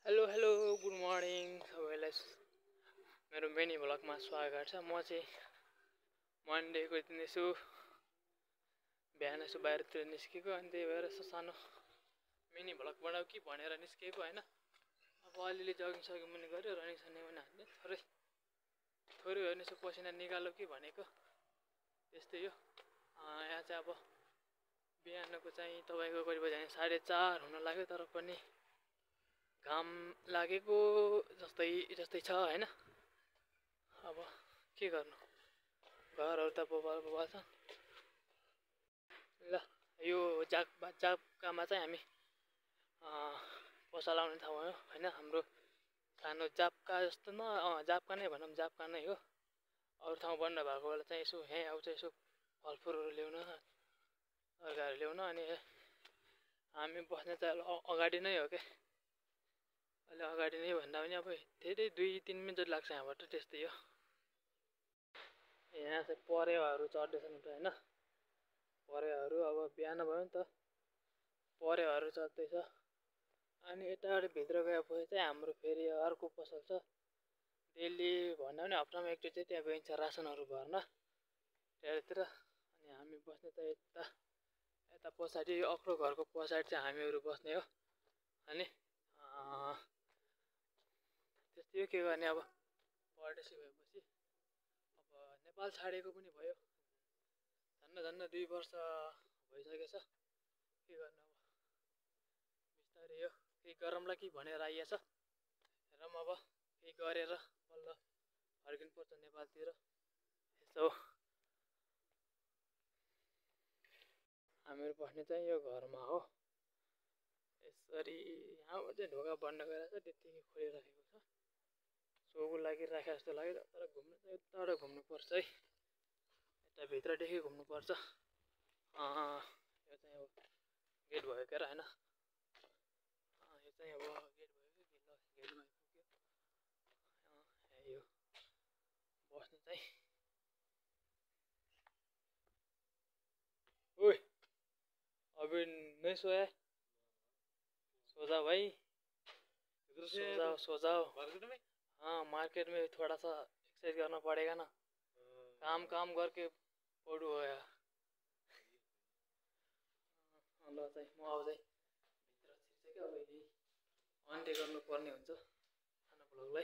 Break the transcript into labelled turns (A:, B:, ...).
A: Hello hello good morning सबैलाई मेरो mini भ्लगमा स्वागत छ। म चाहिँ मन्डेको दिन यसो बिहान यसो बाहिरतिर निस्केको, अनि त्यही भएर यसो सानो मिनी भ्लग बनाऊ कि भनेर निस्केको होइन। अब अलिअलि जगिङ सगिङ पनि गऱ्यो, रनिङ सनिङ पनि हान्ने, थोरै हो भने यसो पसिना निकाल्यो कि भनेको, त्यस्तै हो। यहाँ चाहिँ अब बिहानको चाहिँ तपाईँको कति बजी 4:30 हुन लाग्यो, तर पनि घाम लागेको जस्तै छ होइन। अब के गर्नु, घरहरू त बोबाल छ। ल यो जापकामा चाहिँ हामी पोसा लाउने ठाउँ हो होइन। हाम्रो सानो जापका जस्तो जापका नै भनौँ, जापका नै हो। अरू ठाउँ बन्द भएको बेला चाहिँ यसो यहीँ आउँछ, यसो फलफुलहरू ल्याउन, तरकारीहरू ल्याउन। अनि हामी बस्ने चाहिँ अगाडि नै हो क्या, अहिले अगाडि नै भन्दा पनि अब धेरै 2-3 मिनट जति लाग्छ यहाँबाट, त्यस्तै हो। यहाँ चाहिँ परेवाहरू चढ्दैछन् होइन। परेवाहरू अब बिहान भयो नि त, परेवाहरू चढ्दैछ। अनि यताबाट भित्र गएपछि चाहिँ हाम्रो फेरि अर्को पसल छ। डेली भन्दा पनि हप्तामा एकचोटि चाहिँ त्यहाँ गइन्छ रासनहरू भर्न त्यहाँतिर। अनि हामी बस्ने त यता पछाडि अग्लो घरको पछाडि चाहिँ हामीहरू बस्ने हो। अनि त्यस्तै हो, के गर्ने अब परदेशी भएपछि। अब नेपाल छाडेको पनि भयो, झन्न 2 वर्ष भइसकेछ। के गर्नु अब बिस्तारै हो, केही गरौँला कि भनेर आइएछ। हेरौँ अब केही गरेर बल्ल फर्किनुपर्छ नेपालतिर। यसो हामीहरू बस्ने चाहिँ यो घरमा हो। यसरी यहाँबाट चाहिँ ढोका बन्द गरेर चाहिँ त्यत्तिकै खोलिराखेको छ। सोको लागि राखे जस्तो लाग्यो, तर घुम्नु चाहिँ यताबाट घुम्नुपर्छ है, यता भित्रदेखि घुम्नुपर्छ। यो चाहिँ अब गेट भयो क्या होइन। यो चाहिँ अब गेट भयो कि गेटमा आइपुग्यो। यो बस्नु चाहिँ ओए अभी नहीं सोया? सो जाओ भाई, सो जाओ। मार्केट में? हाँ मार्केट में थोड़ा सा एक्सरसाइज करना पड़ेगा ना, काम करके पढु हो यार। ल चाहिँ म अब चाहिँ भित्र छिर्छु क्या, अब यही अन्त्य गर्नुपर्ने हुन्छ सानो भ्लगलाई।